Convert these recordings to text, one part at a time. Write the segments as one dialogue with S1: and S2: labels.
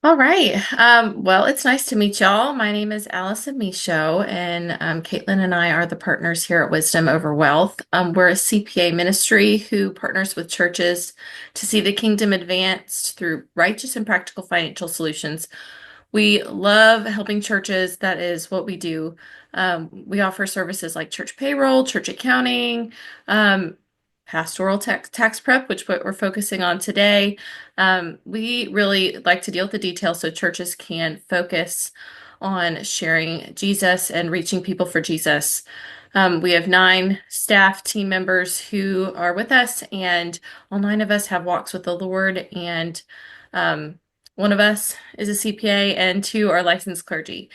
S1: All right. Well, it's nice to meet y'all. My name is Allison Michaud, and Caitlin and I are the partners here at Wisdom Over Wealth. We're a CPA ministry who partners with churches to see the kingdom advanced through righteous and practical financial solutions. We love helping churches. That is what we do. We offer services like church payroll, church accounting, um, pastoral tax prep, which what we're focusing on today. We really like to deal with the details so churches can focus on sharing Jesus and reaching people for Jesus. We have 9 staff team members who are with us, and all 9 of us have walks with the Lord, and um, one of us is a CPA, and 2 are licensed clergy.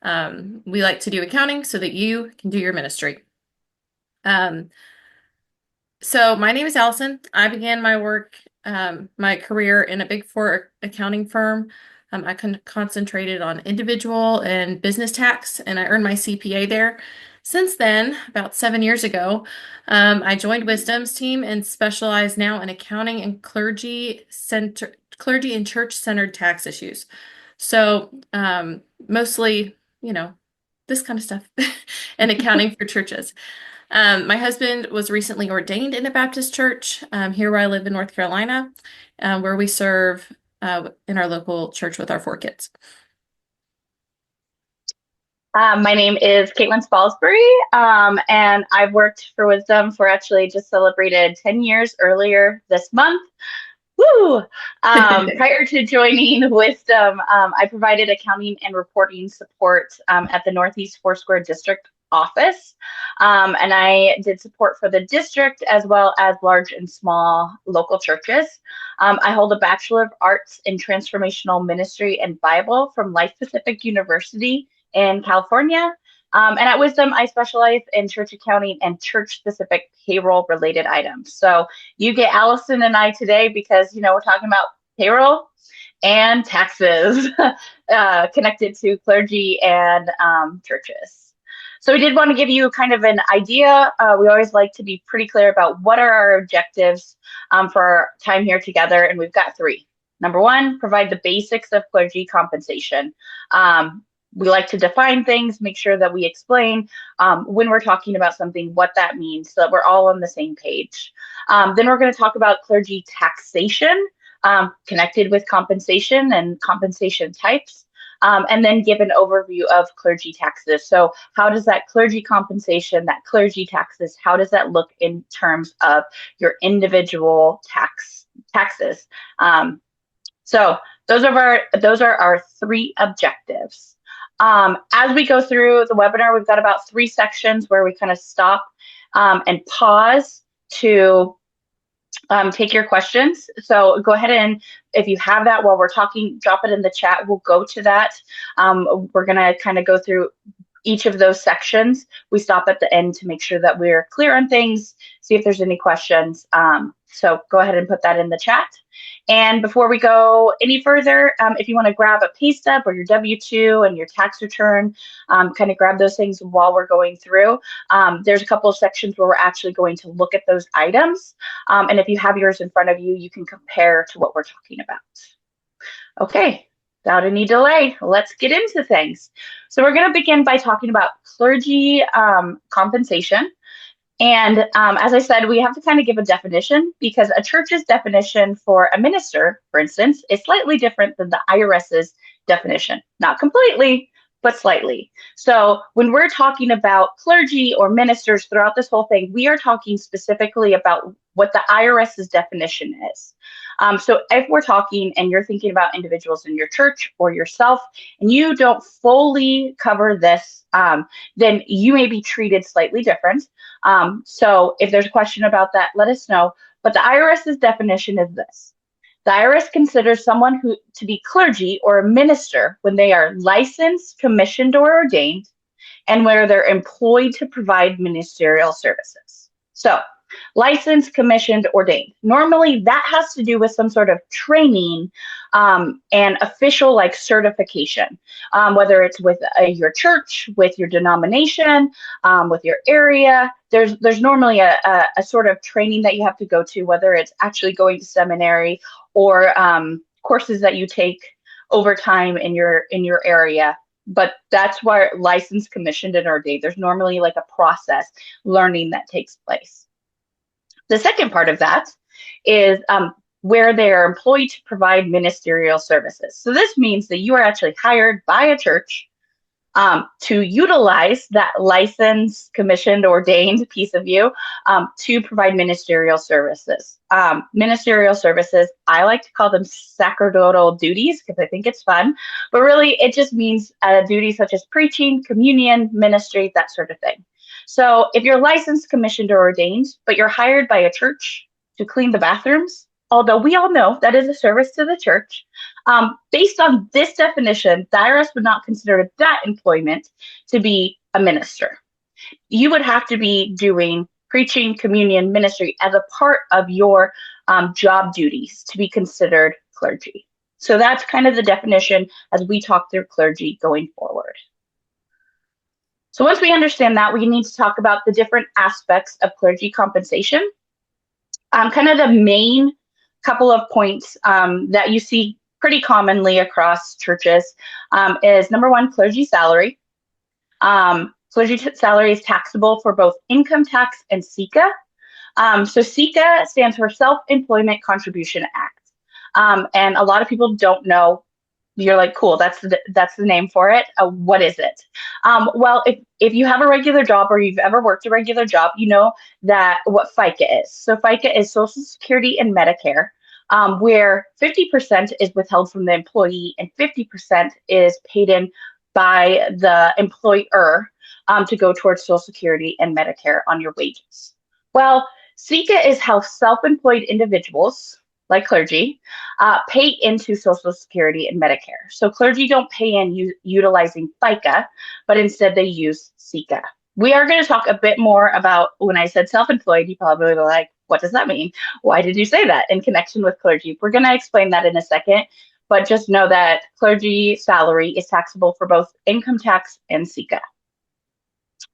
S1: We like to do accounting so that you can do your ministry. Um, so my name is Allison. I began my career in a Big Four accounting firm. I concentrated on individual and business tax, and I earned my CPA there. Since then, about 7 years ago, I joined Wisdom's team and specialize now in accounting and clergy and church-centered tax issues. So, mostly, this kind of stuff and accounting for churches. My husband was recently ordained in a Baptist church here where I live in North Carolina, where we serve in our local church with our 4 kids.
S2: My name is Caitlin Spalsbury, and I've worked for Wisdom for actually just celebrated 10 years earlier this month. Woo! Prior to joining Wisdom, I provided accounting and reporting support at the Northeast Foursquare District office. And I did support for the district as well as large and small local churches. I hold a Bachelor of Arts in Transformational Ministry and Bible from Life Pacific University in California. And at Wisdom, I specialize in church accounting and church-specific payroll-related items. So you get Allison and I today because, we're talking about payroll and taxes connected to clergy and churches. So we did want to give you kind of an idea. We always like to be pretty clear about what are our objectives for our time here together, and we've got 3. Number 1, provide the basics of clergy compensation. We like to define things, make sure that we explain when we're talking about something, what that means, so that we're all on the same page. Then we're going to talk about clergy taxation, connected with compensation and compensation types. And then give an overview of clergy taxes. So how does that clergy compensation, that clergy taxes, how does that look in terms of your individual taxes? So those are our 3 objectives. As we go through the webinar, we've got about 3 sections where we kind of stop and pause to take your questions. So go ahead and if you have that while we're talking, drop it in the chat. We'll go to that. We're going to kind of go through each of those sections. We stop at the end to make sure that we're clear on things, see if there's any questions. So go ahead and put that in the chat. And before we go any further, if you want to grab a pay stub or your W-2 and your tax return, kind of grab those things while we're going through. There's a couple of sections where we're actually going to look at those items. And if you have yours in front of you, you can compare to what we're talking about. Okay, without any delay, let's get into things. So we're going to begin by talking about clergy compensation. And as I said, we have to kind of give a definition because a church's definition for a minister, for instance, is slightly different than the IRS's definition. Not completely, but slightly. So when we're talking about clergy or ministers throughout this whole thing, we are talking specifically about what the IRS's definition is. So if we're talking and you're thinking about individuals in your church or yourself, and you don't fully cover this, then you may be treated slightly different. So if there's a question about that, let us know. But the IRS's definition is this. The IRS considers someone to be clergy or a minister when they are licensed, commissioned, or ordained, and where they're employed to provide ministerial services. So licensed, commissioned, ordained. Normally that has to do with some sort of training and official like certification, whether it's with your church, with your denomination, with your area. There's normally a sort of training that you have to go to, whether it's actually going to seminary or courses that you take overtime in your area. But that's where licensed, commissioned, and ordained. There's normally like a process learning that takes place. The second part of that is where they are employed to provide ministerial services. So this means that you are actually hired by a church to utilize that licensed, commissioned, ordained piece of you to provide ministerial services. Ministerial services, I like to call them sacerdotal duties because I think it's fun, but really it just means duties such as preaching, communion, ministry, that sort of thing. So if you're licensed, commissioned, or ordained, but you're hired by a church to clean the bathrooms, although we all know that is a service to the church, based on this definition, the IRS would not consider that employment to be a minister. You would have to be doing preaching, communion, ministry as a part of your job duties to be considered clergy. So that's kind of the definition as we talk through clergy going forward. So once we understand that, we need to talk about the different aspects of clergy compensation. Kind of the main couple of points that you see pretty commonly across churches is number one, clergy salary. Clergy salary is taxable for both income tax and SECA. So SECA stands for Self-Employment Contribution Act. And a lot of people don't know. You're like, cool, that's the name for it. What is it? Well, if you have a regular job or you've ever worked a regular job, you know that what FICA is. So FICA is Social Security and Medicare, where 50% is withheld from the employee and 50% is paid in by the employer to go towards Social Security and Medicare on your wages. Well, SECA is how self-employed individuals, like clergy, pay into Social Security and Medicare. So clergy don't pay in utilizing FICA, but instead they use SECA. We are going to talk a bit more about, when I said self-employed, you probably were like, what does that mean? Why did you say that in connection with clergy? We're going to explain that in a second, but just know that clergy salary is taxable for both income tax and SECA.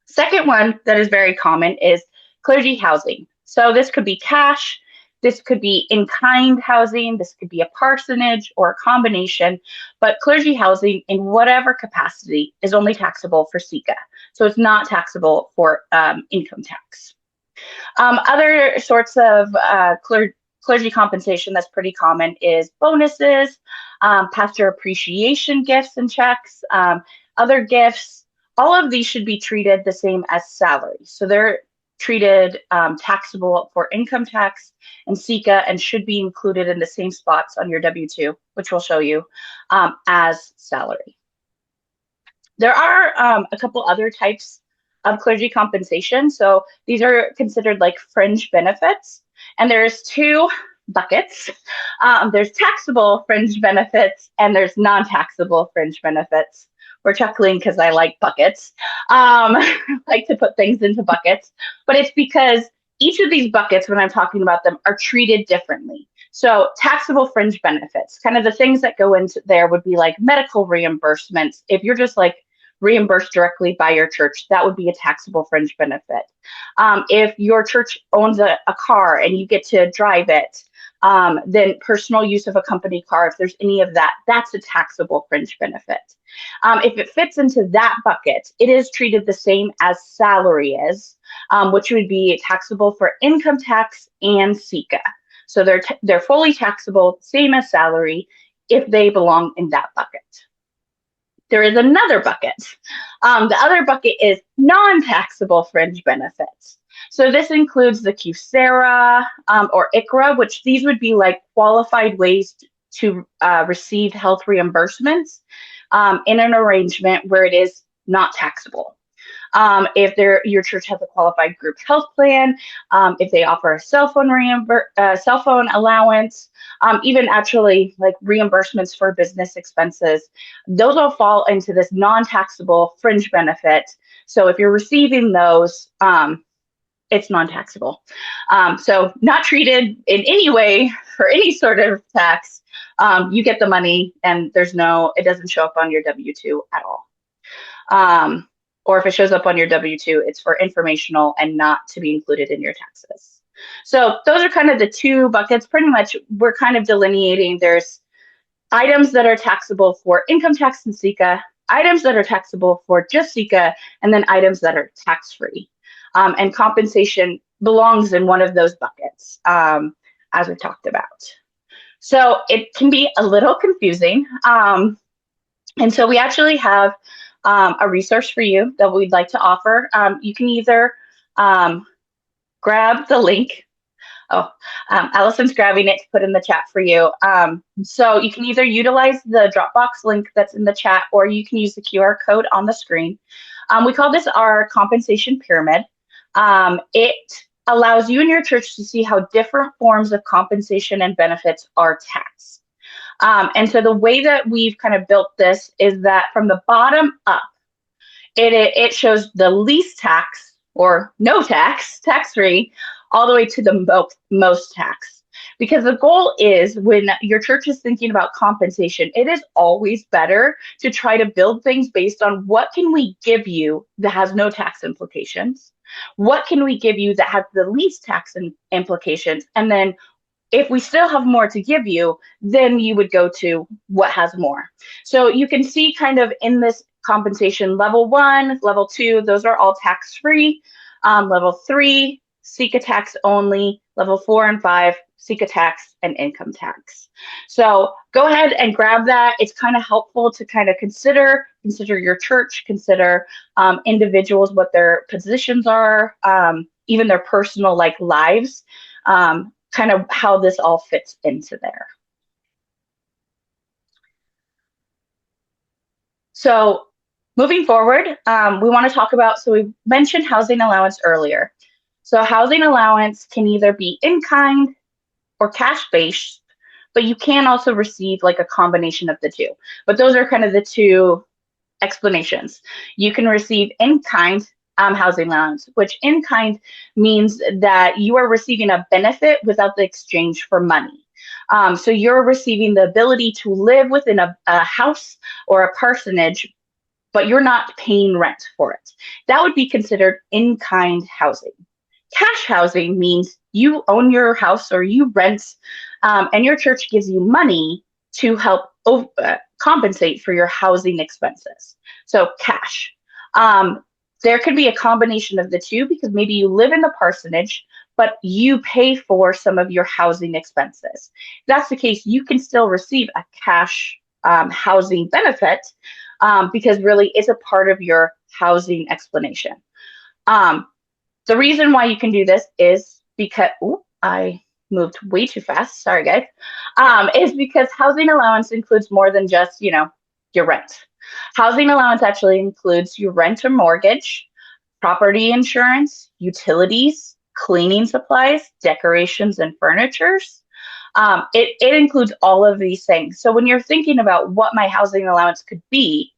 S2: Second one that is very common is clergy housing. So this could be cash, this could be in-kind housing, this could be a parsonage or a combination, but clergy housing in whatever capacity is only taxable for SECA. So it's not taxable for income tax. Other sorts of clergy compensation that's pretty common is bonuses, pastor appreciation gifts and checks, other gifts. All of these should be treated the same as salary. So they're treated taxable for income tax and SECA and should be included in the same spots on your W-2, which we'll show you, as salary. There are a couple other types of clergy compensation. So these are considered like fringe benefits. And there's two buckets. There's taxable fringe benefits and there's non-taxable fringe benefits. We're chuckling because I like buckets. Like to put things into buckets, but it's because each of these buckets, when I'm talking about them, are treated differently. So taxable fringe benefits, kind of the things that go into there would be like medical reimbursements. If you're just like reimbursed directly by your church, that would be a taxable fringe benefit. If your church owns a car and you get to drive it, then personal use of a company car, if there's any of that, that's a taxable fringe benefit. If it fits into that bucket, it is treated the same as salary is, which would be taxable for income tax and SECA. So they're fully taxable, same as salary, if they belong in that bucket. There is another bucket. The other bucket is non-taxable fringe benefits. So this includes the QSERA or ICRA, which these would be like qualified ways to receive health reimbursements in an arrangement where it is not taxable. If your church has a qualified group health plan, if they offer a cell phone allowance, even actually like reimbursements for business expenses, those all fall into this non-taxable fringe benefit. So if you're receiving those, it's non-taxable. So not treated in any way for any sort of tax. You get the money and it doesn't show up on your W-2 at all. Or if it shows up on your W-2, it's for informational and not to be included in your taxes. So those are kind of the two buckets. Pretty much we're kind of delineating there's items that are taxable for income tax and SECA, items that are taxable for just SECA, and then items that are tax-free. And compensation belongs in one of those buckets, as we talked about. So it can be a little confusing. And so we actually have a resource for you that we'd like to offer. You can either grab the link. Oh, Allison's grabbing it to put in the chat for you. So you can either utilize the Dropbox link that's in the chat, or you can use the QR code on the screen. We call this our compensation pyramid. It allows you and your church to see how different forms of compensation and benefits are taxed. And so the way that we've kind of built this is that from the bottom up, it shows the least tax or no tax, tax-free, all the way to the most tax. Because the goal is, when your church is thinking about compensation, it is always better to try to build things based on what can we give you that has no tax implications? What can we give you that has the least tax implications? And then if we still have more to give you, then you would go to what has more. So you can see kind of in this compensation, level 1, level 2, those are all tax-free. Level 3, SECA tax only. Level 4 and 5, SECA tax and income tax. So go ahead and grab that. It's kind of helpful to kind of consider your church, consider individuals, what their positions are, even their personal lives, kind of how this all fits into there. So moving forward, we want to talk about, so we mentioned housing allowance earlier. So housing allowance can either be in kind or cash based, but you can also receive a combination of the two. But those are kind of the two explanations. You can receive in kind housing allowance, which in kind means that you are receiving a benefit without the exchange for money. So you're receiving the ability to live within a house or a parsonage, but you're not paying rent for it. That would be considered in kind housing. Cash housing means you own your house or you rent, and your church gives you money to help compensate for your housing expenses. So cash. There could be a combination of the two, because maybe you live in the parsonage, but you pay for some of your housing expenses. If that's the case, you can still receive a cash housing benefit, because really it's a part of your housing explanation. The reason why you can do this is because, I moved way too fast, sorry guys, is because housing allowance includes more than just, your rent. Housing allowance actually includes your rent or mortgage, property insurance, utilities, cleaning supplies, decorations, and furnitures. It includes all of these things. So when you're thinking about what my housing allowance could be,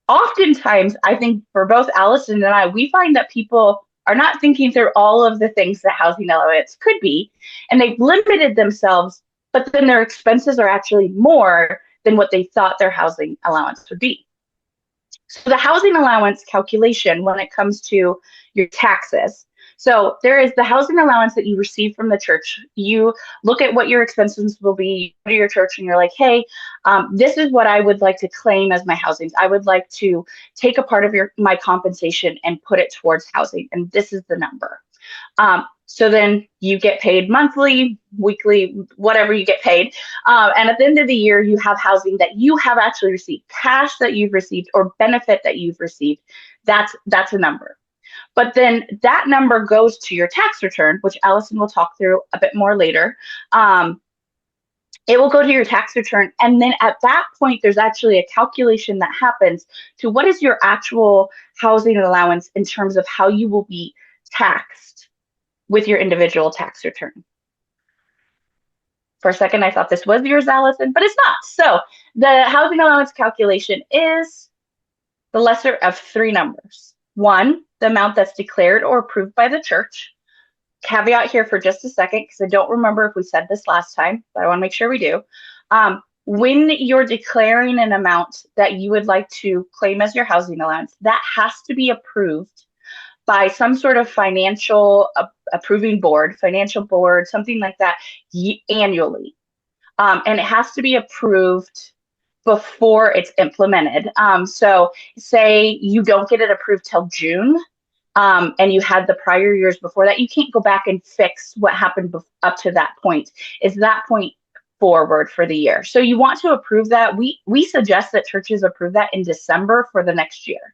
S2: oftentimes, I think for both Allison and I, we find that people are not thinking through all of the things that housing allowance could be, and they've limited themselves, but then their expenses are actually more than what they thought their housing allowance would be. So the housing allowance calculation, when it comes to your taxes, so there is the housing allowance that you receive from the church. You look at what your expenses will be to your church, and you're like, hey, this is what I would like to claim as my housing. I would like to take a part of my compensation and put it towards housing, and this is the number. So then you get paid monthly, weekly, whatever you get paid. And at the end of the year, you have housing that you have actually received, cash that you've received, or benefit that you've received. That's a number. But then that number goes to your tax return, which Allison will talk through a bit more later. It will go to your tax return. And then at that point, there's actually a calculation that happens to what is your actual housing allowance in terms of how you will be taxed with your individual tax return. For a second, I thought this was yours, Allison, but it's not. So the housing allowance calculation is the lesser of three numbers. One, the amount that's declared or approved by the church. Caveat here for just a second, because I don't remember if we said this last time, but I want to make sure we do. When you're declaring an amount that you would like to claim as your housing allowance, that has to be approved by some sort of financial approving board, financial board, something like that, annually. And it has to be approved before it's implemented. So say you don't get it approved till June, and you had the prior years before that, you can't go back and fix what happened up to that point. It's that point forward for the year. So you want to approve that. We suggest that churches approve that in December for the next year,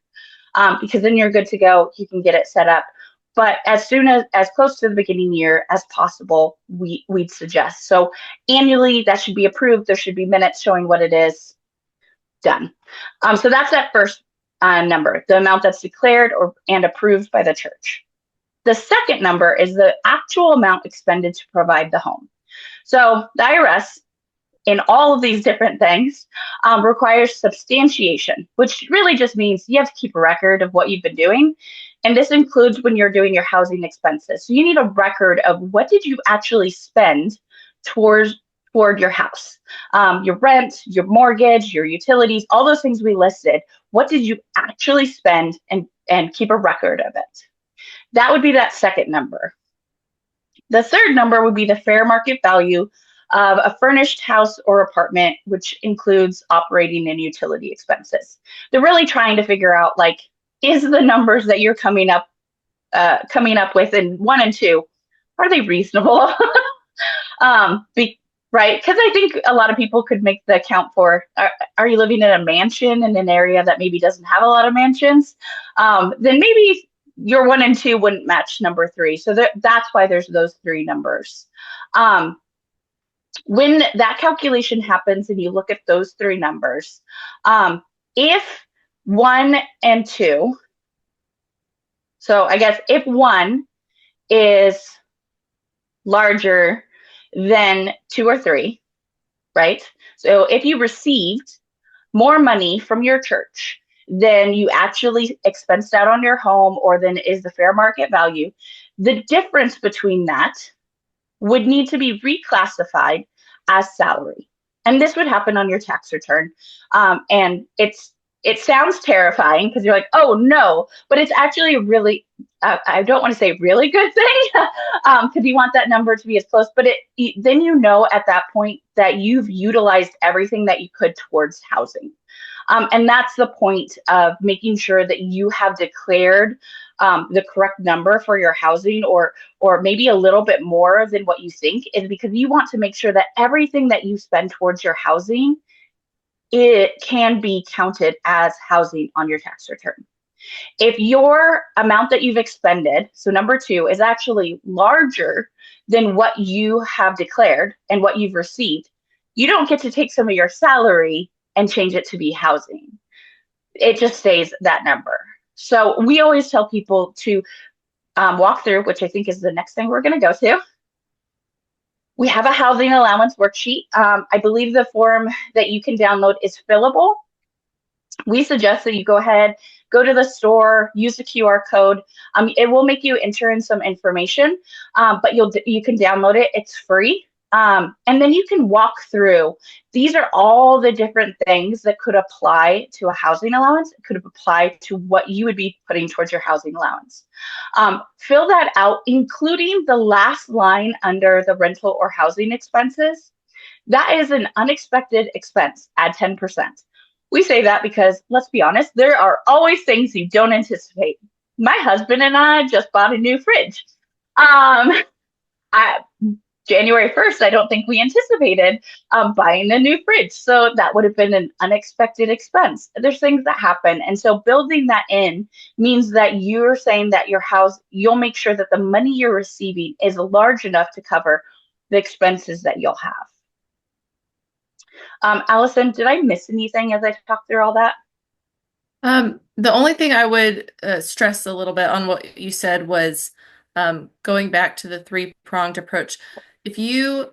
S2: because then you're good to go. You can get it set up. But as soon as close to the beginning year as possible, we'd suggest. So annually, that should be approved. There should be minutes showing what it is. Done. So that's that first number, the amount that's declared and approved by the church. The second number is the actual amount expended to provide the home. So the IRS, in all of these different things, requires substantiation, which really just means you have to keep a record of what you've been doing. And this includes when you're doing your housing expenses. So you need a record of what did you actually spend toward your house, your rent, your mortgage, your utilities, all those things we listed. What did you actually spend, and keep a record of it? That would be that second number. The third number would be the fair market value of a furnished house or apartment, which includes operating and utility expenses. They're really trying to figure out, like, is the numbers that you're coming up with in 1 and 2, are they reasonable? Right? Because I think a lot of people could make the account for, are you living in a mansion in an area that maybe doesn't have a lot of mansions? Then maybe your 1 and 2 wouldn't match number 3. So that's why there's those 3 numbers. When that calculation happens and you look at those 3 numbers, if 1 and 2, so I guess if 1 is larger than 2 or 3, right? So if you received more money from your church than you actually expensed out on your home, or than is the fair market value, the difference between that would need to be reclassified as salary. And this would happen on your tax return. And it sounds terrifying because you're like, oh no, but it's actually a really, I don't want to say really good thing, because you want that number to be as close, but then you know at that point that you've utilized everything that you could towards housing. And that's the point of making sure that you have declared the correct number for your housing, or maybe a little bit more than what you think, is because you want to make sure that everything that you spend towards your housing, it can be counted as housing on your tax return. If your amount that you've expended, so number 2, is actually larger than what you have declared and what you've received, you don't get to take some of your salary and change it to be housing. It just stays that number. So we always tell people to walk through, which I think is the next thing we're going to go to. We have a housing allowance worksheet. I believe the form that you can download is fillable. We suggest that you go ahead, go to the store, use the QR code. It will make you enter in some information, but you can download it. It's free. And then you can walk through. These are all the different things that could apply to a housing allowance. It could apply to what you would be putting towards your housing allowance. Fill that out, including the last line under the rental or housing expenses. That is an unexpected expense. Add 10%. We say that because, let's be honest, there are always things you don't anticipate. My husband and I just bought a new fridge. January 1st, I don't think we anticipated buying a new fridge. So that would have been an unexpected expense. There's things that happen. And so building that in means that you're saying that your house, you'll make sure that the money you're receiving is large enough to cover the expenses that you'll have. Allison, did I miss anything as I talked through all that?
S1: The only thing I would stress a little bit on what you said was going back to the 3-pronged approach. If you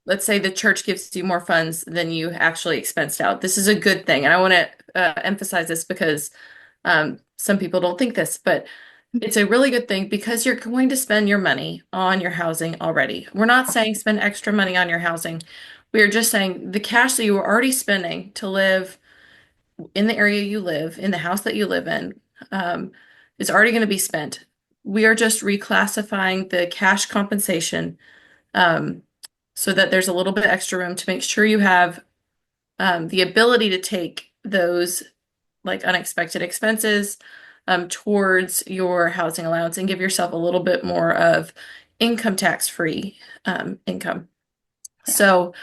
S1: let's say the church gives you more funds than you actually expensed out, this is a good thing. And I want to emphasize this because some people don't think this, but it's a really good thing because you're going to spend your money on your housing already. We're not saying spend extra money on your housing. We are just saying the cash that you were already spending to live in the area you live, in the house that you live in, is already going to be spent. We are just reclassifying the cash compensation so that there's a little bit extra room to make sure you have the ability to take those like unexpected expenses towards your housing allowance and give yourself a little bit more of income tax free income.
S2: Yeah.
S1: So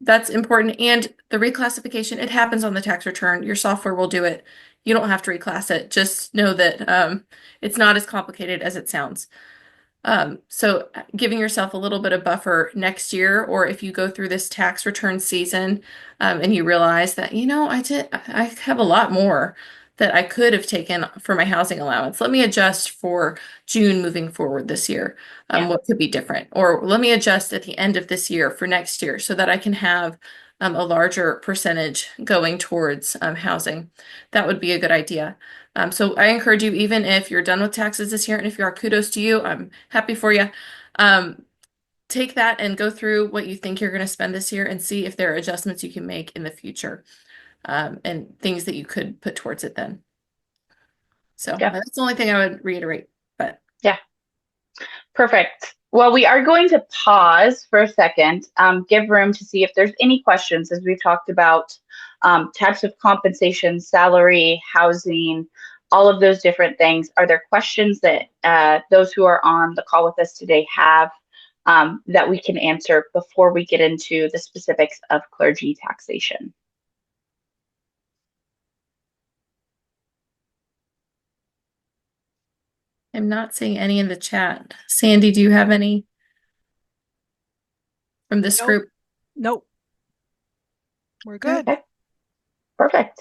S1: that's important. And the reclassification, it happens on the tax return. Your software will do it. You don't have to reclass it. Just know that it's not as complicated as it sounds. So giving yourself a little bit of buffer next year, or if you go through this tax return season, and you realize that, I have a lot more that I could have taken for my housing allowance. Let me adjust for June moving forward this year.
S2: Yeah.
S1: What could be different? Or let me adjust at the end of this year for next year so that I can have a larger percentage going towards housing. That would be a good idea. So I encourage you, even if you're done with taxes this year, and if you are, kudos to you, I'm happy for you. Um, Take that and go through what you think you're going to spend this year and see if there are adjustments you can make in the future, and things that you could put towards it then. So
S2: Yeah.
S1: that's the only thing I would reiterate. But
S2: Yeah. Perfect. Well, we are going to pause for a second, give room to see if there's any questions as we've talked about types of compensation, salary, housing, all of those different things. Are there questions that those who are on the call with us today have that we can answer before we get into the specifics of clergy taxation?
S1: I'm not seeing any in the chat. Sandy, do you have any from this
S3: Nope.
S1: group?
S3: Nope. We're good.
S2: Okay, perfect.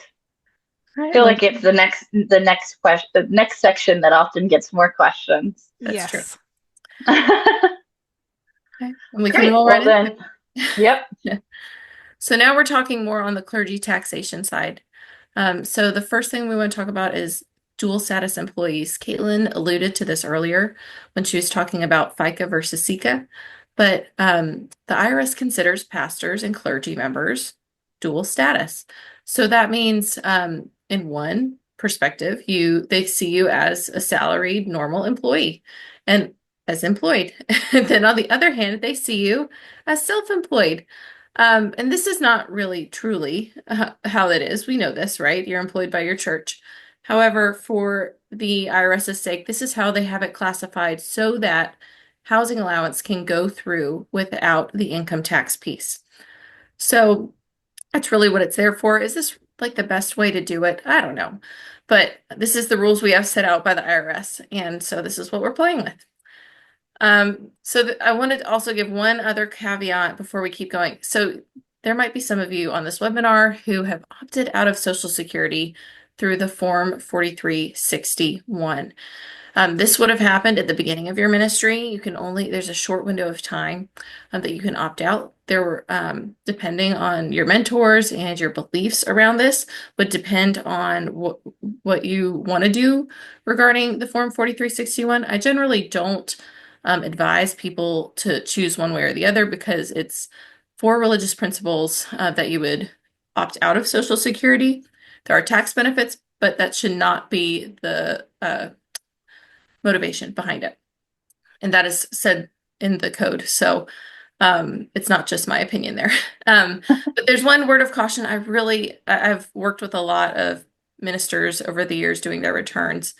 S1: All
S2: I
S1: right,
S2: feel
S1: well,
S2: like it's the next question, the next section that often gets more questions.
S1: that's true.
S3: Yes.
S1: Okay. And we can
S2: Great.
S1: roll
S2: Well
S1: right in.
S2: then, yep.
S1: Yeah. So now we're talking more on the clergy taxation side. So the first thing we want to talk about is dual status employees. Caitlin alluded to this earlier when she was talking about FICA versus SICA, but the IRS considers pastors and clergy members dual status. So that means, in one perspective, they see you as a salaried normal employee and as employed. Then on the other hand, they see you as self-employed. And this is not really truly how that is. We know this, right? You're employed by your church. However, for the IRS's sake, this is how they have it classified so that housing allowance can go through without the income tax piece. So that's really what it's there for. Is this like the best way to do it? I don't know. But this is the rules we have set out by the IRS. And so this is what we're playing with. I wanted to also give one other caveat before we keep going. So there might be some of you on this webinar who have opted out of Social Security through the Form 4361. This would have happened at the beginning of your ministry. There's a short window of time that you can opt out. There were, depending on your mentors and your beliefs around this, would depend on what you want to do regarding the Form 4361. I generally don't advise people to choose one way or the other because it's for religious principles that you would opt out of Social Security. There are tax benefits, but that should not be the motivation behind it. And that is said in the code. So it's not just my opinion there. But there's one word of caution. I've worked with a lot of ministers over the years doing their returns.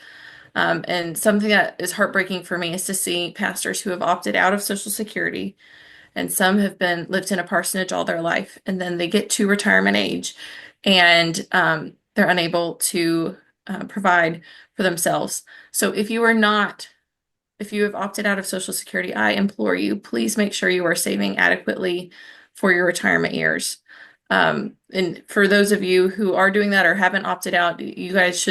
S1: And something that is heartbreaking for me is to see pastors who have opted out of Social Security, and some have been lived in a parsonage all their life, and then they get to retirement age, and they're unable to provide for themselves. So if you have opted out of Social Security, I implore you, please make sure you are saving adequately for your retirement years. And for those of you who are doing that or haven't opted out, you guys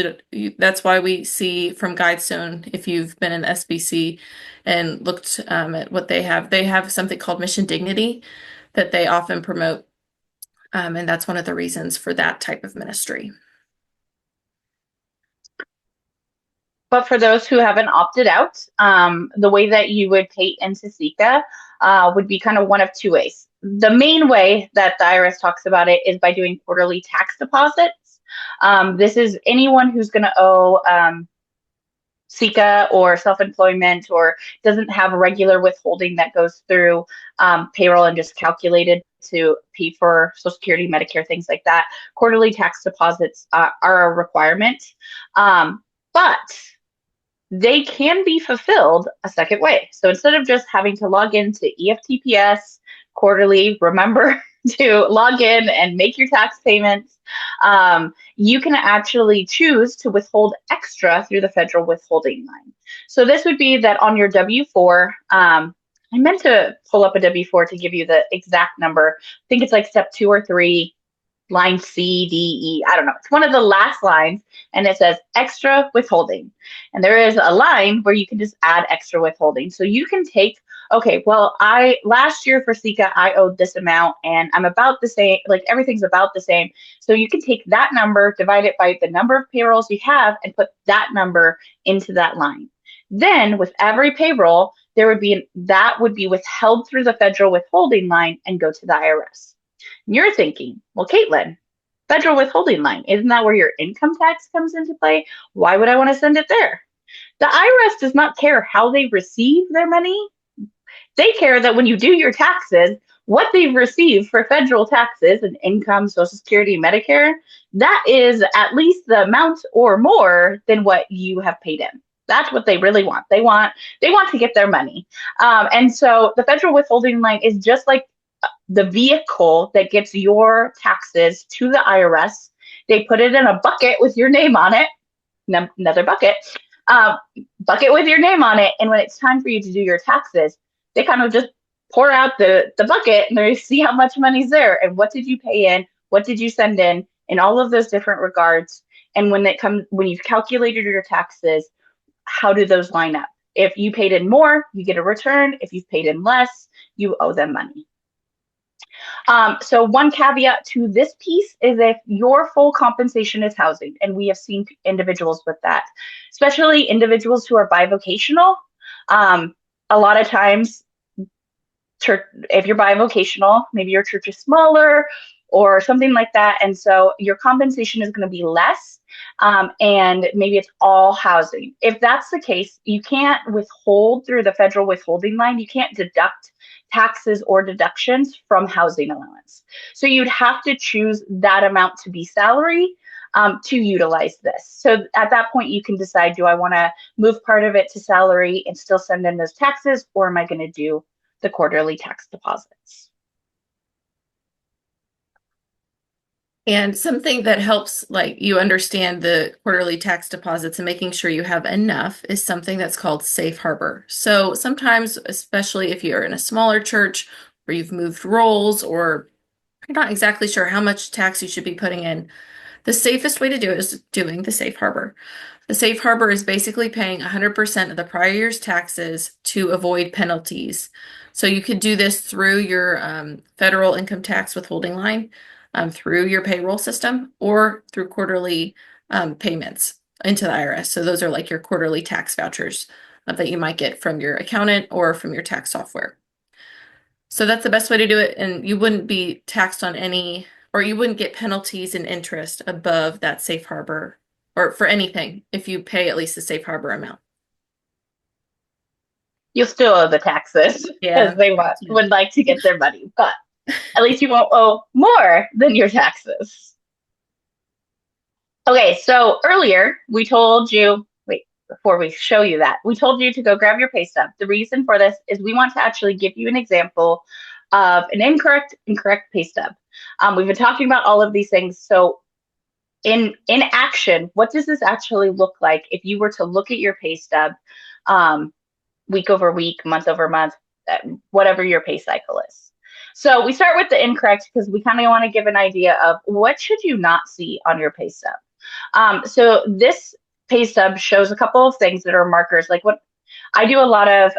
S1: that's why we see from Guidestone, if you've been in the SBC and looked at what they have something called Mission Dignity that they often promote. And that's one of the reasons for that type of ministry.
S2: But for those who haven't opted out, the way that you would pay into SICA would be kind of one of two ways. The main way that the IRS talks about it is by doing quarterly tax deposits. This is anyone who's going to owe SICA or self-employment or doesn't have a regular withholding that goes through payroll and just calculated to pay for Social Security, Medicare, things like that, quarterly tax deposits are a requirement. But they can be fulfilled a second way. So instead of just having to log into EFTPS quarterly, remember to log in and make your tax payments, you can actually choose to withhold extra through the federal withholding line. So this would be that on your W-4, I meant to pull up a W-4 to give you the exact number. I think it's like step 2 or 3, line C, D, E, I don't know. It's one of the last lines, and it says extra withholding. And there is a line where you can just add extra withholding. So you can take, okay, well, last year for SECA, I owed this amount, and I'm about the same, like everything's about the same. So you can take that number, divide it by the number of payrolls you have, and put that number into that line. Then with every payroll, that would be withheld through the federal withholding line and go to the IRS. And you're thinking, well, Caitlin, federal withholding line, isn't that where your income tax comes into play? Why would I want to send it there? The IRS does not care how they receive their money. They care that when you do your taxes, what they've received for federal taxes and income, Social Security, Medicare, that is at least the amount or more than what you have paid in. That's what they really want. They want to get their money. And so the federal withholding line is just like the vehicle that gets your taxes to the IRS. They put it in a bucket with your name on it, another bucket with your name on it. And when it's time for you to do your taxes, they kind of just pour out the bucket and they see how much money's there and what did you pay in, what did you send in all of those different regards. And when you've calculated your taxes, how do those line up? If you paid in more, you get a return. If you've paid in less, you owe them money. So one caveat to this piece is if your full compensation is housing, and we have seen individuals with that, especially individuals who are bivocational. A lot of times, if you're bivocational, maybe your church is smaller or something like that, and so your compensation is going to be less, and maybe it's all housing. If that's the case, you can't withhold through the federal withholding line. You can't deduct taxes or deductions from housing allowance. So you'd have to choose that amount to be salary to utilize this. So at that point, you can decide, do I want to move part of it to salary and still send in those taxes, or am I going to do the quarterly tax deposits?
S1: And something that helps, like, you understand the quarterly tax deposits and making sure you have enough is something that's called safe harbor. So sometimes, especially if you're in a smaller church where you've moved roles or you're not exactly sure how much tax you should be putting in, the safest way to do it is doing the safe harbor. The safe harbor is basically paying 100% of the prior year's taxes to avoid penalties. So you could do this through your federal income tax withholding line, through your payroll system, or through quarterly payments into the IRS. So those are like your quarterly tax vouchers that you might get from your accountant or from your tax software. So that's the best way to do it, and you wouldn't be taxed on any, or you wouldn't get penalties and interest above that safe harbor, or for anything, if you pay at least the safe harbor amount.
S2: You'll still owe the taxes because they would like to get their money, but at least you won't owe more than your taxes. Okay, so earlier we told you, before we show you that, we told you to go grab your pay stub. The reason for this is we want to actually give you an example of an incorrect pay stub. We've been talking about all of these things. So in action, what does this actually look like if you were to look at your pay stub week over week, month over month, whatever your pay cycle is? So we start with the incorrect because we kind of want to give an idea of what should you not see on your pay stub. So this pay stub shows a couple of things that are markers. Like what I do a lot of,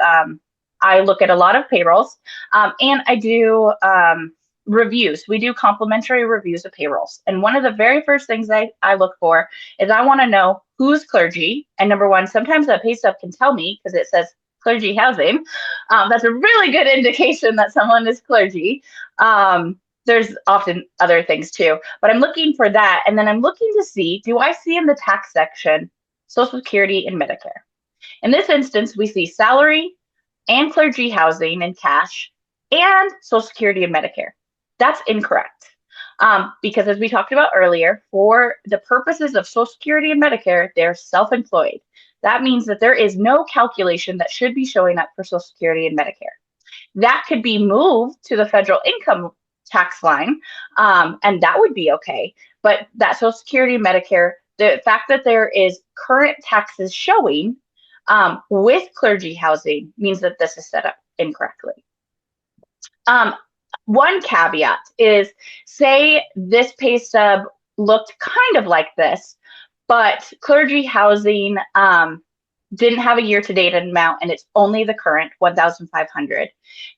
S2: I look at a lot of payrolls, and I do reviews. We do complimentary reviews of payrolls. And one of the very first things I look for is I want to know who's clergy. And number one, sometimes that pay stub can tell me because it says clergy housing. That's a really good indication that someone is clergy. There's often other things too, but I'm looking for that. And then I'm looking to see, do I see in the tax section Social Security and Medicare? In this instance, we see salary and clergy housing and cash and Social Security and Medicare. That's incorrect. Because as we talked about earlier, for the purposes of Social Security and Medicare, they're self-employed. That means that there is no calculation that should be showing up for Social Security and Medicare. That could be moved to the federal income tax line, and that would be okay. But that Social Security and Medicare, the fact that there is current taxes showing with clergy housing means that this is set up incorrectly. One caveat is, say this pay stub looked kind of like this, but clergy housing didn't have a year-to-date amount, and it's only the current 1,500.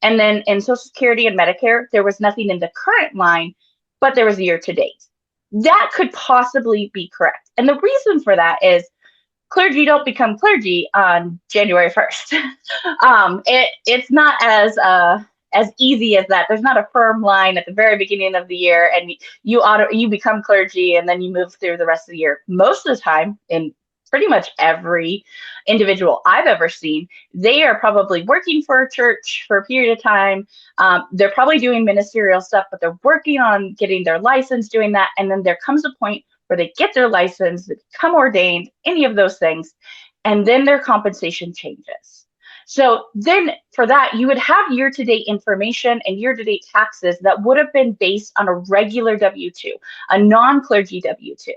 S2: And then in Social Security and Medicare, there was nothing in the current line, but there was a year-to-date. That could possibly be correct. And the reason for that is clergy don't become clergy on January 1st. It's not as easy as that. There's not a firm line at the very beginning of the year and you become clergy and then you move through the rest of the year. Most of the time, in pretty much every individual I've ever seen, they are probably working for a church for a period of time. They're probably doing ministerial stuff, but they're working on getting their license, doing that. And then there comes a point where they get their license, they become ordained, any of those things, and then their compensation changes. So then for that, you would have year-to-date information and year-to-date taxes that would have been based on a regular W-2, a non-clergy W-2.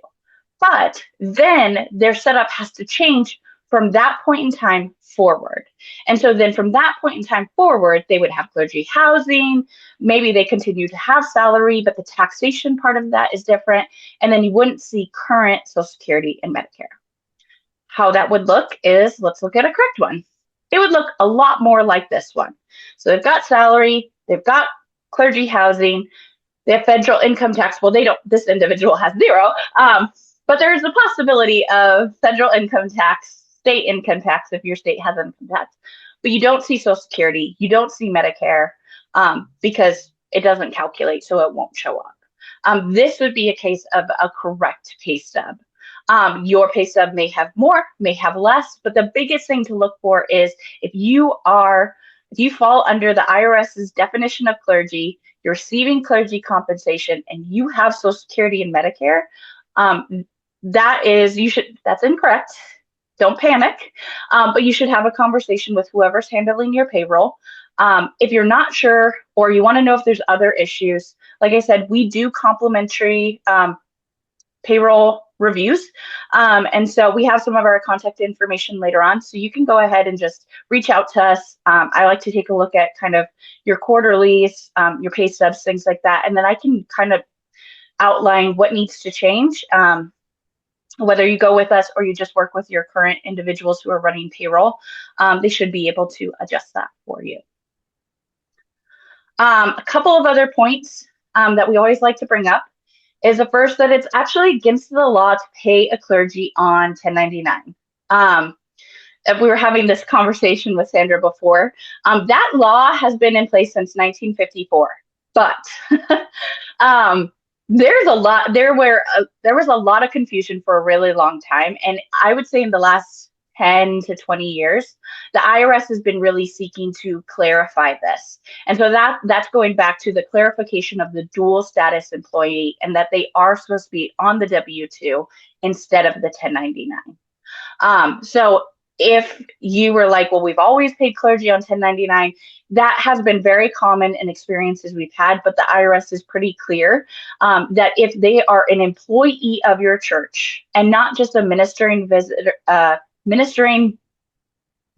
S2: But then their setup has to change from that point in time forward. And so then from that point in time forward, they would have clergy housing. Maybe they continue to have salary, but the taxation part of that is different. And then you wouldn't see current Social Security and Medicare. How that would look is, let's look at a correct one. It would look a lot more like this one. So they've got salary, they've got clergy housing, they have federal income tax. Well, they don't, this individual has zero, but there's a possibility of federal income tax, state income tax if your state has income tax. But you don't see Social Security, you don't see Medicare because it doesn't calculate, so it won't show up. This would be a case of a correct pay stub. Your pay stub may have more, may have less, but the biggest thing to look for is if you fall under the IRS's definition of clergy, you're receiving clergy compensation, and you have Social Security and Medicare, that's incorrect. Don't panic, but you should have a conversation with whoever's handling your payroll. If you're not sure or you want to know if there's other issues, like I said, we do complimentary payroll reviews. And so we have some of our contact information later on. So you can go ahead and just reach out to us. I like to take a look at kind of your quarterlies, your pay stubs, things like that. And then I can kind of outline what needs to change. Whether you go with us or you just work with your current individuals who are running payroll, they should be able to adjust that for you. A couple of other points that we always like to bring up is the first, that it's actually against the law to pay a clergy on 1099. We were having this conversation with Sandra before. That law has been in place since 1954, but there was a lot of confusion for a really long time, and I would say in the last 10 to 20 years, the IRS has been really seeking to clarify this. And so that's going back to the clarification of the dual status employee, and that they are supposed to be on the W-2 instead of the 1099. So if you were like, well, we've always paid clergy on 1099, that has been very common in experiences we've had, but the IRS is pretty clear that if they are an employee of your church and not just a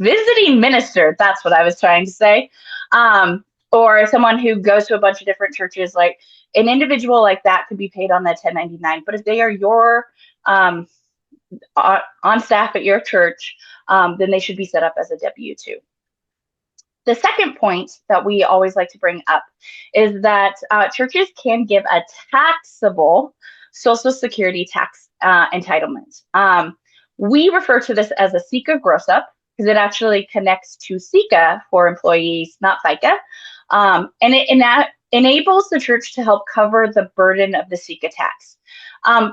S2: visiting minister, that's what I was trying to say, or someone who goes to a bunch of different churches, like an individual like that could be paid on that 1099. But if they are your on staff at your church, then they should be set up as a W-2. The second point that we always like to bring up is that churches can give a taxable Social Security tax entitlement. We refer to this as a SECA gross up because it actually connects to SECA for employees, not FICA. And it enables the church to help cover the burden of the SECA tax.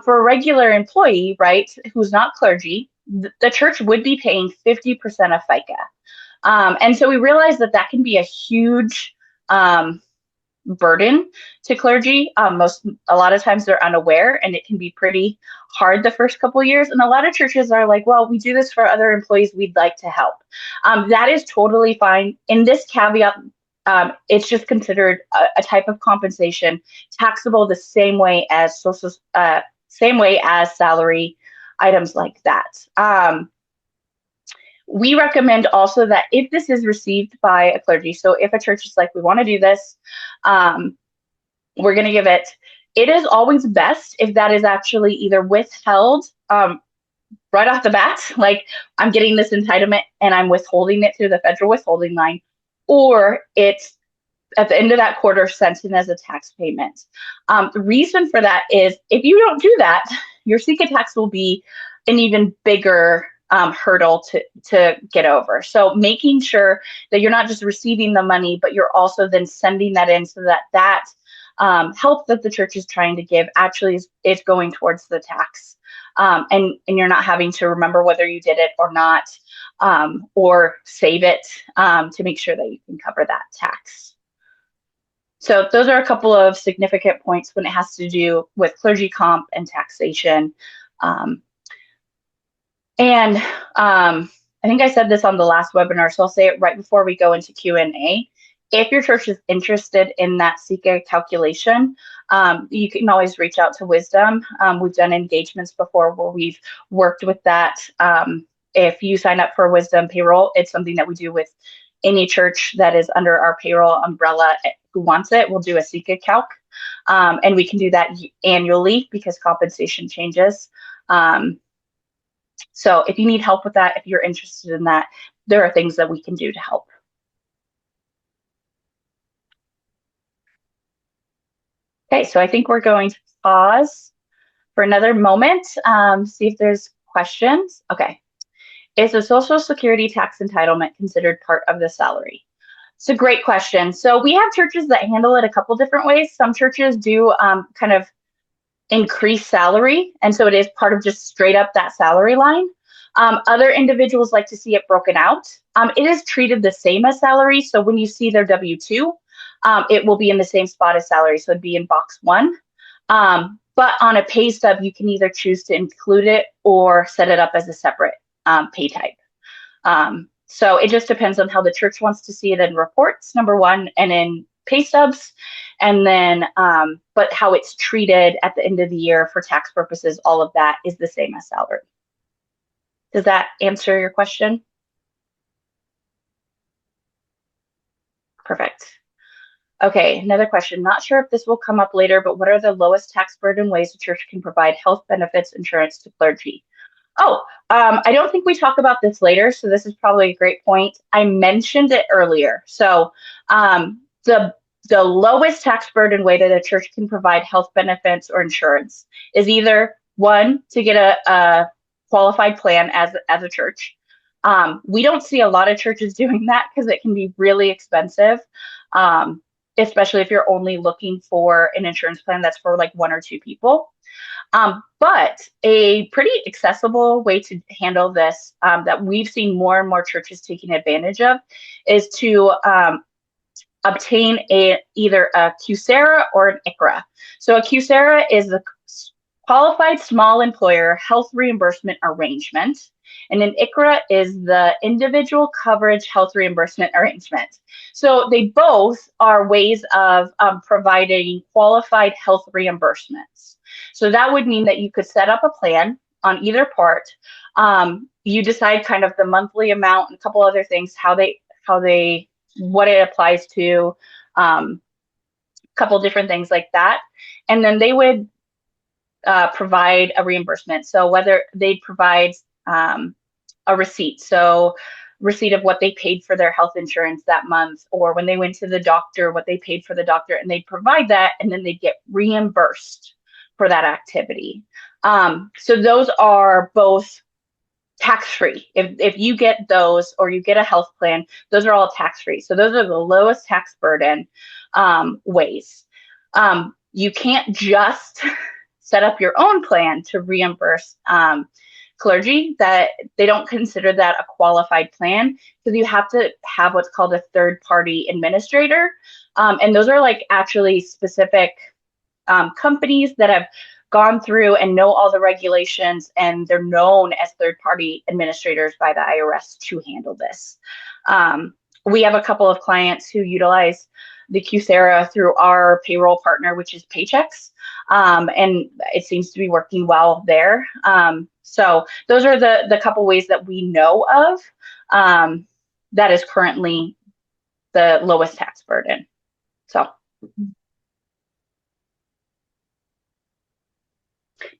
S2: For a regular employee, right, who's not clergy, the church would be paying 50% of FICA. And so we realize that can be a huge burden to clergy. A lot of times they're unaware, and it can be pretty hard the first couple of years. And a lot of churches are like, well, we do this for other employees. We'd like to help. That is totally fine. In this caveat, it's just considered a type of compensation, taxable the same way as same way as salary items like that. We recommend also that if this is received by a clergy, so if a church is like, we want to do this, we're going to give it, it is always best if that is actually either withheld right off the bat, like I'm getting this entitlement and I'm withholding it through the federal withholding line, or it's at the end of that quarter sent in as a tax payment. The reason for that is if you don't do that, your SECA tax will be an even bigger hurdle to get over. So making sure that you're not just receiving the money, but you're also then sending that in so that help that the church is trying to give actually is going towards the tax. And you're not having to remember whether you did it or not, or save it to make sure that you can cover that tax. So those are a couple of significant points when it has to do with clergy comp and taxation. I think I said this on the last webinar, so I'll say it right before we go into Q&A. If your church is interested in that SECA calculation, you can always reach out to Wisdom. We've done engagements before where we've worked with that. If you sign up for Wisdom payroll, it's something that we do with any church that is under our payroll umbrella who wants it. We'll do a SECA calc, and we can do that annually because compensation changes. So if you need help with that, if you're interested in that, there are things that we can do to help. Okay, so I think we're going to pause for another moment, see if there's questions. Okay. Is the Social Security tax entitlement considered part of the salary? It's a great question. So we have churches that handle it a couple different ways. Some churches do kind of increase salary, and so it is part of just straight up that salary line. Other individuals like to see it broken out. It is treated the same as salary, so when you see their W-2, it will be in the same spot as salary, so it'd be in box 1. But on a pay stub, you can either choose to include it or set it up as a separate pay type. So it just depends on how the church wants to see it in reports, number one, and in pay stubs, and then but how it's treated at the end of the year for tax purposes, all of that is the same as salary. Does that answer your question? Perfect. Okay, another question. Not sure if this will come up later, but what are the lowest tax burden ways a church can provide health benefits insurance to clergy? Oh, I don't think we talk about this later, so this is probably a great point. I mentioned it earlier. So the lowest tax burden way that a church can provide health benefits or insurance is either one, to get a qualified plan as a church. We don't see a lot of churches doing that because it can be really expensive, especially if you're only looking for an insurance plan that's for like 1 or 2 people. But a pretty accessible way to handle this that we've seen more and more churches taking advantage of is to obtain either a QSERA or an ICRA. So a QSERA is the Qualified Small Employer Health Reimbursement Arrangement, and an ICRA is the Individual Coverage Health Reimbursement Arrangement. So they both are ways of providing qualified health reimbursements. So that would mean that you could set up a plan on either part. You decide kind of the monthly amount and a couple other things, what it applies to, a couple different things like that. And then they would provide a reimbursement. So whether they provide a receipt, so receipt of what they paid for their health insurance that month, or when they went to the doctor, what they paid for the doctor, and they provide that, and then they get reimbursed for that activity. So those are both tax-free. If you get those or you get a health plan, those are all tax-free. So those are the lowest tax burden ways. You can't just set up your own plan to reimburse clergy that they don't consider that a qualified plan because you have to have what's called a third party administrator. And those are like actually specific companies that have gone through and know all the regulations, and they're known as third party administrators by the IRS to handle this. We have a couple of clients who utilize the QSERA through our payroll partner, which is Paychex. And it seems to be working well there. So those are the couple ways that we know of that is currently the lowest tax burden. So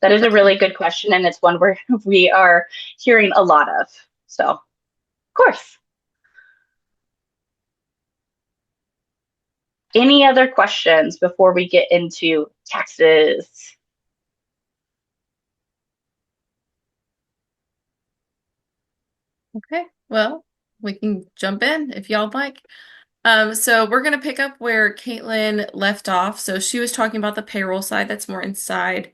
S2: that is a really good question, and it's one we are hearing a lot of. So, of course. Any other questions before we get into taxes?
S1: Okay, well, we can jump in if y'all like. So we're going to pick up where Caitlin left off. So she was talking about the payroll side that's more inside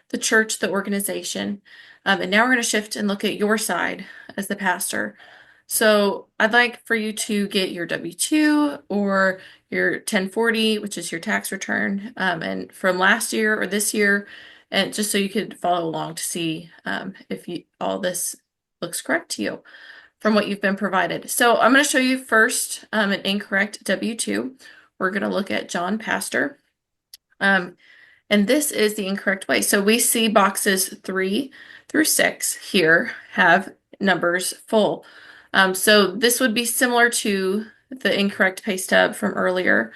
S1: the church, the organization. And now we're going to shift and look at your side as the pastor. So I'd like for you to get your W-2 or your 1040, which is your tax return, and from last year or this year, and just so you could follow along to see if all this looks correct to you from what you've been provided. So I'm going to show you first an incorrect W-2. We're going to look at John Pastor. And this is the incorrect way. So we see boxes 3 through 6 here have numbers full. So this would be similar to the incorrect pay stub from earlier.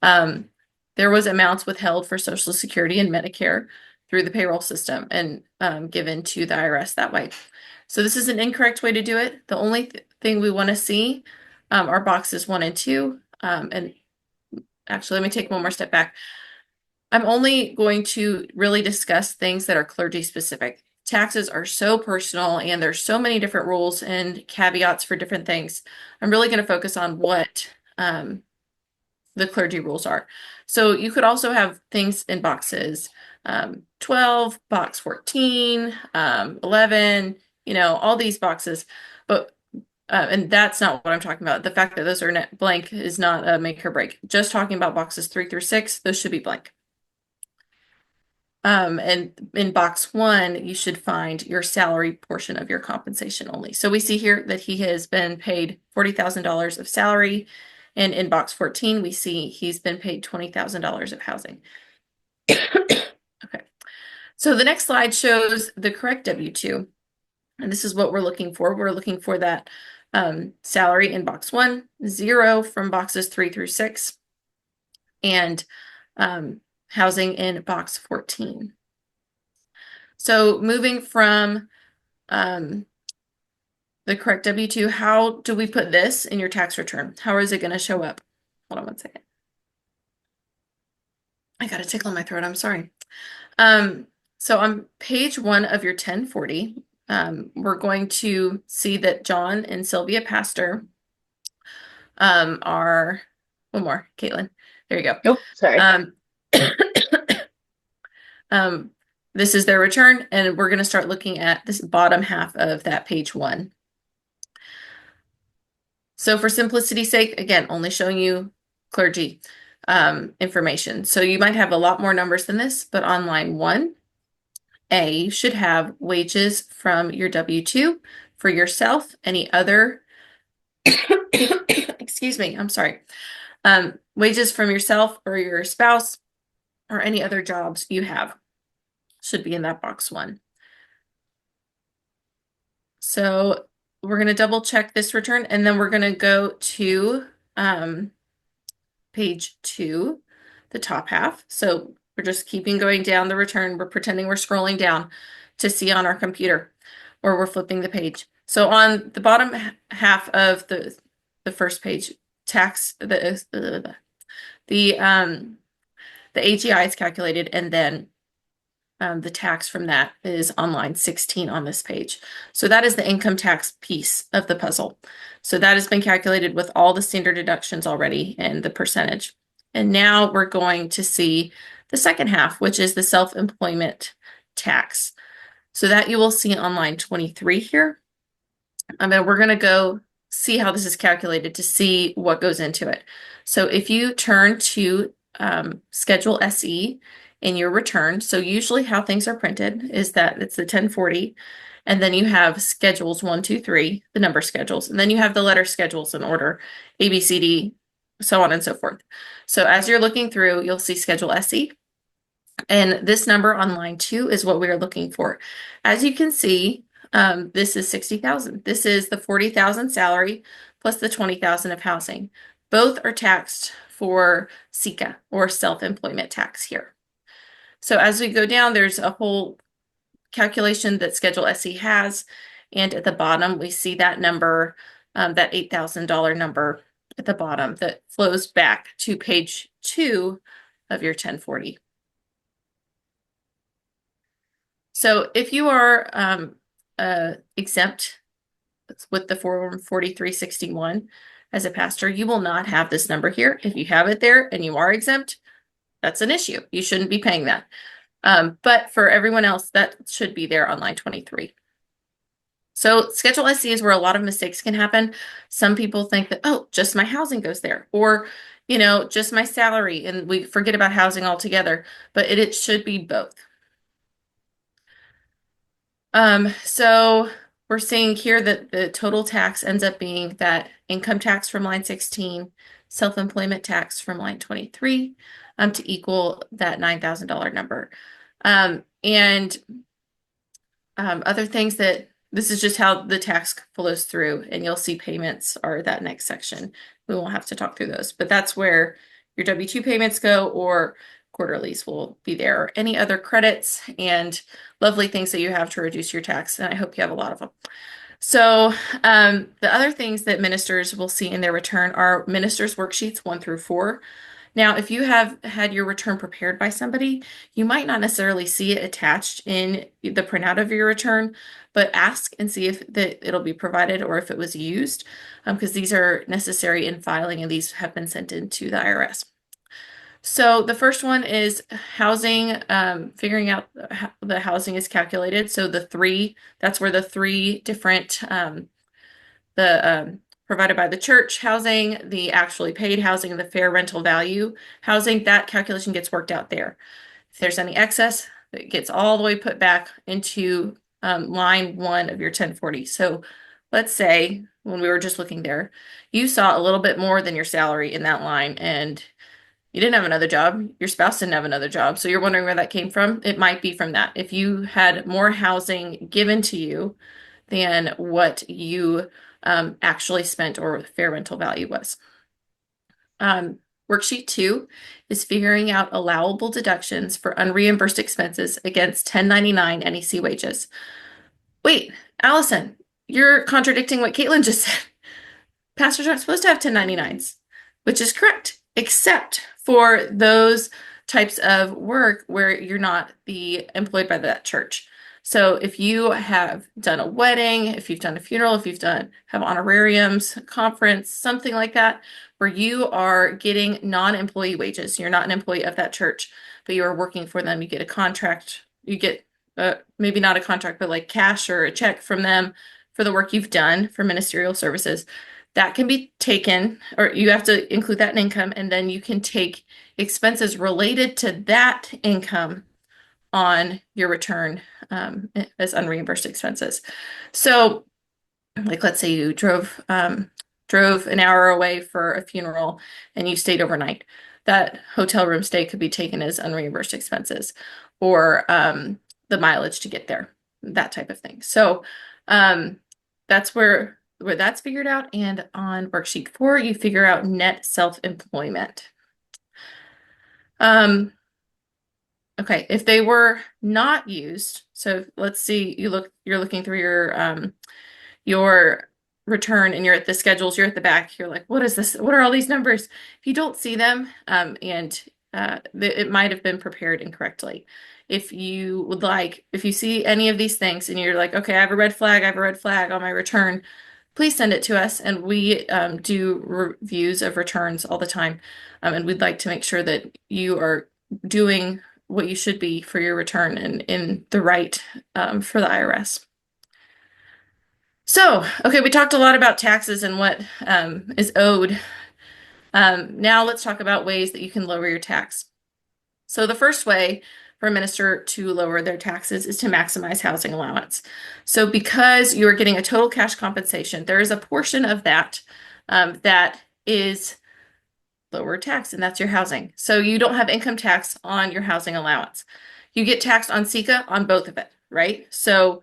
S1: There was amounts withheld for Social Security and Medicare through the payroll system and given to the IRS that way. So this is an incorrect way to do it. The only thing we want to see are boxes 1 and 2. And actually, let me take one more step back. I'm only going to really discuss things that are clergy specific. Taxes are so personal and there's so many different rules and caveats for different things. I'm really going to focus on what the clergy rules are. So you could also have things in boxes 12, box 14, 11, all these boxes. But and that's not what I'm talking about. The fact that those are net blank is not a make or break. Just talking about boxes 3 through 6, those should be blank. And in box 1, you should find your salary portion of your compensation only. So we see here that he has been paid $40,000 of salary. And in box 14, we see he's been paid $20,000 of housing. Okay. So the next slide shows the correct W-2. And this is what we're looking for. We're looking for that salary in box 1, 0 from boxes 3 through 6, and housing in box 14. So moving from the correct W-2, how do we put this in your tax return? How is it going to show up? Hold on one second. I got a tickle in my throat. I'm sorry. So on page 1 of your 1040, we're going to see that John and Sylvia Pastor are, one more, Caitlin. There you go.
S2: Nope, sorry.
S1: This is their return, and we're going to start looking at this bottom half of that page 1. So for simplicity's sake, again, only showing you clergy information. So you might have a lot more numbers than this, but on line 1A, you should have wages from your W-2 for yourself, any other, excuse me, I'm sorry, wages from yourself or your spouse or any other jobs you have should be in that box 1. So we're going to double check this return, and then we're going to go to page 2, the top half. So we're just keeping going down the return. We're pretending we're scrolling down to see on our computer, or we're flipping the page. So on the bottom half of the first page, tax, the AGI is calculated, and then the tax from that is on line 16 on this page. So that is the income tax piece of the puzzle. So that has been calculated with all the standard deductions already and the percentage. And now we're going to see the second half, which is the self-employment tax. So that you will see on line 23 here. And we're going to go see how this is calculated to see what goes into it. So if you turn to Schedule SE in your return, so usually how things are printed is that it's the 1040, and then you have schedules 1, 2, 3, the number schedules, and then you have the letter schedules in order, A, B, C, D, so on and so forth. So as you're looking through, you'll see Schedule SE. And this number on line 2 is what we are looking for. As you can see, this is 60,000. This is the 40,000 salary plus the 20,000 of housing. Both are taxed for SECA or self-employment tax here. So as we go down, there's a whole calculation that Schedule SE has. And at the bottom, we see that number, that $8,000 number at the bottom that flows back to page 2 of your 1040. So if you are exempt with the Form 4361 as a pastor, you will not have this number here. If you have it there and you are exempt, that's an issue. You shouldn't be paying that. But for everyone else, that should be there on line 23. So Schedule SC is where a lot of mistakes can happen. Some people think that, oh, just my housing goes there, or, just my salary, and we forget about housing altogether, but it should be both. So we're seeing here that the total tax ends up being that income tax from line 16, self-employment tax from line 23, to equal that $9,000 number. Other things that this is just how the tax flows through, and you'll see payments are that next section. We won't have to talk through those, but that's where your W-2 payments go, or quarterlies will be there. Any other credits and lovely things that you have to reduce your tax, and I hope you have a lot of them. So the other things that ministers will see in their return are ministers worksheets 1 through 4. Now, if you have had your return prepared by somebody, you might not necessarily see it attached in the printout of your return, but ask and see if it'll be provided or if it was used, because these are necessary in filing and these have been sent in to the IRS. So the first one is housing, figuring out how the housing is calculated. So that's where the 3 different, provided by the church housing, the actually paid housing, and the fair rental value housing, that calculation gets worked out there. If there's any excess, it gets all the way put back into line 1 of your 1040. So let's say when we were just looking there, you saw a little bit more than your salary in that line, and you didn't have another job, your spouse didn't have another job, so you're wondering where that came from. It might be from that. If you had more housing given to you than what you actually spent or fair rental value was. Worksheet 2 is figuring out allowable deductions for unreimbursed expenses against 1099 NEC wages. Wait, Allison, you're contradicting what Caitlin just said. Pastors aren't supposed to have 1099s, which is correct, except for those types of work where you're not employed by that church. So if you have done a wedding, if you've done a funeral, if have honorariums, conference, something like that, where you are getting non-employee wages, you're not an employee of that church, but you are working for them, you get a contract, you get maybe not a contract, but like cash or a check from them for the work you've done for ministerial services. That can be taken, or you have to include that in income, and then you can take expenses related to that income on your return as unreimbursed expenses. So, like, let's say you drove an hour away for a funeral and you stayed overnight. That hotel room stay could be taken as unreimbursed expenses, or the mileage to get there, that type of thing. So that's where that's figured out. And on worksheet 4, you figure out net self-employment. Okay, if they were not used, so let's see, you're looking through your return and you're at the schedules, you're at the back, you're like, what is this? What are all these numbers? If you don't see them, it might have been prepared incorrectly. If you see any of these things and you're like, okay, I have a red flag on my return, please send it to us. And we do reviews of returns all the time. And we'd like to make sure that you are doing what you should be for your return and in the right for the IRS. So, okay, we talked a lot about taxes and what is owed. Now let's talk about ways that you can lower your tax. So the first way for a minister to lower their taxes is to maximize housing allowance. So because you're getting a total cash compensation, there is a portion of that that is lower tax, and that's your housing. So you don't have income tax on your housing allowance. You get taxed on SECA on both of it, right? So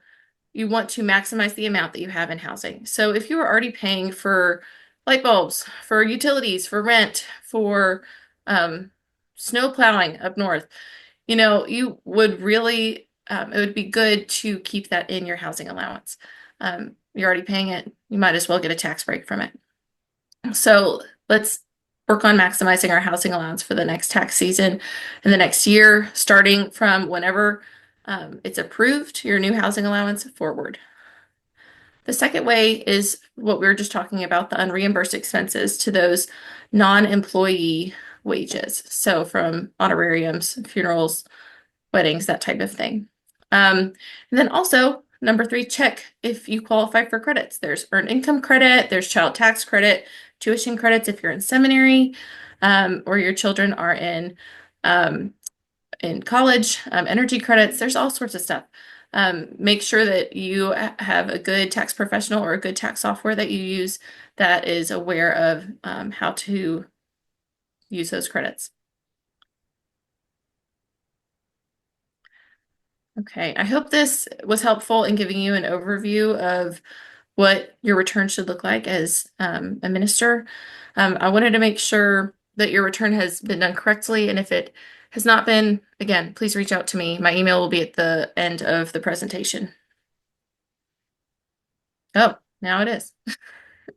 S1: you want to maximize the amount that you have in housing. So if you are already paying for light bulbs, for utilities, for rent, for snow plowing up north, you would really, it would be good to keep that in your housing allowance. You're already paying it. You might as well get a tax break from it. So let's work on maximizing our housing allowance for the next tax season and the next year, starting from whenever it's approved, your new housing allowance forward. The second way is what we were just talking about, the unreimbursed expenses to those non-employee wages. So from honorariums, funerals, weddings, that type of thing. And then also, number 3, check if you qualify for credits. There's earned income credit, there's child tax credit, tuition credits if you're in seminary, or your children are in college, energy credits. There's all sorts of stuff. Make sure that you have a good tax professional or a good tax software that you use that is aware of how to use those credits. Okay, I hope this was helpful in giving you an overview of what your return should look like as a minister. I wanted to make sure that your return has been done correctly, and if it has not been, again, please reach out to me. My email will be at the end of the presentation. Oh, now it is.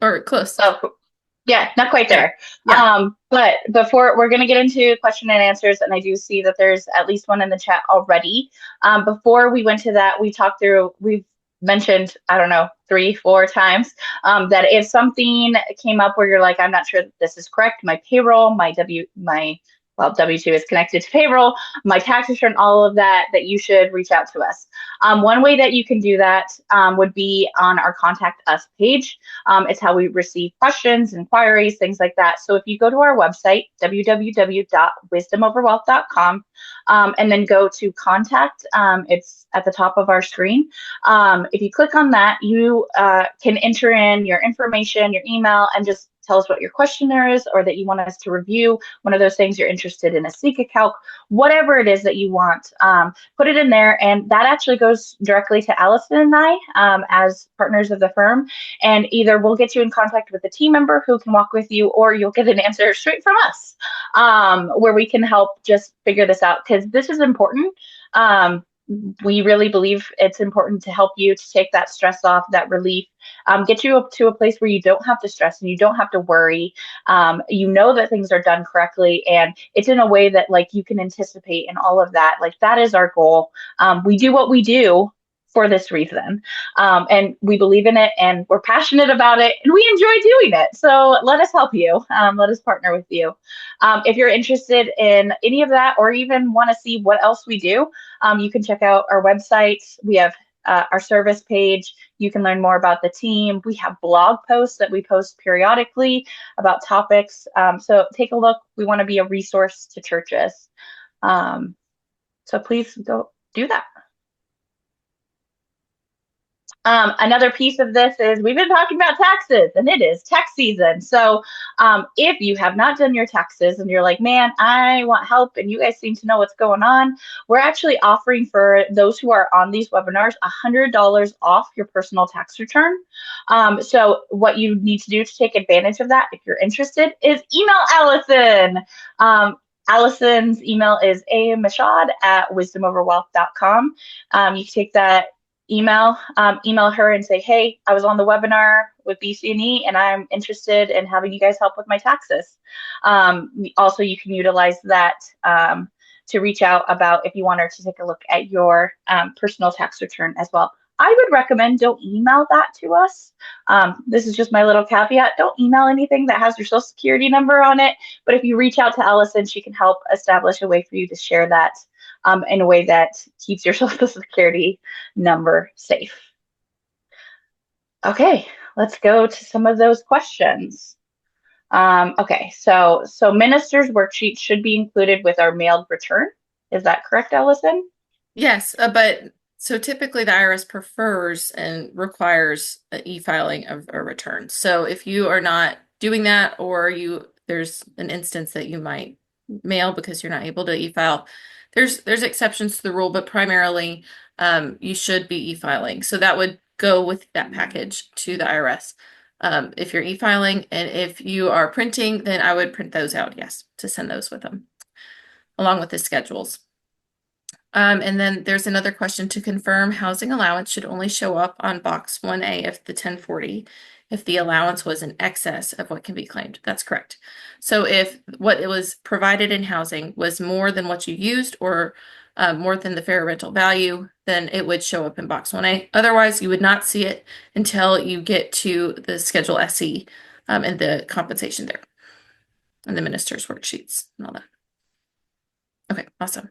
S1: Or close.
S2: Oh, yeah, not quite there.
S1: Yeah.
S2: But before we're going to get into question and answers, and I do see that there's at least one in the chat already. Before we went to that, we've mentioned, I don't know, 3-4 times that if something came up where you're like, I'm not sure that this is correct, my payroll, W-2 is connected to payroll, my tax return, all of that, that you should reach out to us. One way that you can do that would be on our Contact Us page. It's how we receive questions, inquiries, things like that. So if you go to our website, www.wisdomoverwealth.com, and then go to Contact, it's at the top of our screen. If you click on that, you can enter in your information, your email, and just tell us what your questionnaire is, or that you want us to review one of those things you're interested in, a SECA calc, whatever it is that you want, put it in there. And that actually goes directly to Allison and I as partners of the firm. And either we'll get you in contact with a team member who can walk with you, or you'll get an answer straight from us where we can help just figure this out, because this is important. We really believe it's important to help you to take that stress off, that relief, get you up to a place where you don't have to stress and you don't have to worry. You know that things are done correctly, and it's in a way that like you can anticipate and all of that. Like that is our goal. We do what we do for this reason, and we believe in it, and we're passionate about it, and we enjoy doing it. So let us help you. Let us partner with you. If you're interested in any of that, or even want to see what else we do, you can check out our website. We have our service page. You can learn more about the team. We have blog posts that we post periodically about topics. So take a look. We want to be a resource to churches. So please go do that. Another piece of this is we've been talking about taxes, and it is tax season. So if you have not done your taxes and you're like, man, I want help, and you guys seem to know what's going on, we're actually offering for those who are on these webinars $100 off your personal tax return. So what you need to do to take advantage of that, if you're interested, is email Allison. Allison's email is amashad@wisdomoverwealth.com. You can take that email her and say, hey, I was on the webinar with BC&E and I'm interested in having you guys help with my taxes. Also, you can utilize that to reach out about if you want her to take a look at your personal tax return as well. I would recommend don't email that to us. This is just my little caveat. Don't email anything that has your social security number on it. But if you reach out to Allison, she can help establish a way for you to share that in a way that keeps your Social Security number safe. Okay, let's go to some of those questions. Okay, so ministers' worksheets should be included with our mailed return. Is that correct, Allison?
S1: Yes, but so typically the IRS prefers and requires an e-filing of a return. So if you are not doing that, or there's an instance that you might mail because you're not able to e-file, there's exceptions to the rule, but primarily you should be e-filing. So that would go with that package to the IRS. If you're e-filing, and if you are printing, then I would print those out, yes, to send those with them, along with the schedules. And then there's another question: to confirm, housing allowance should only show up on box 1A of the 1040 if the allowance was in excess of what can be claimed. That's correct. So if what it was provided in housing was more than what you used, or more than the fair rental value, then it would show up in box 1A. Otherwise, you would not see it until you get to the Schedule SE, and the compensation there, and the minister's worksheets and all that. Okay, awesome.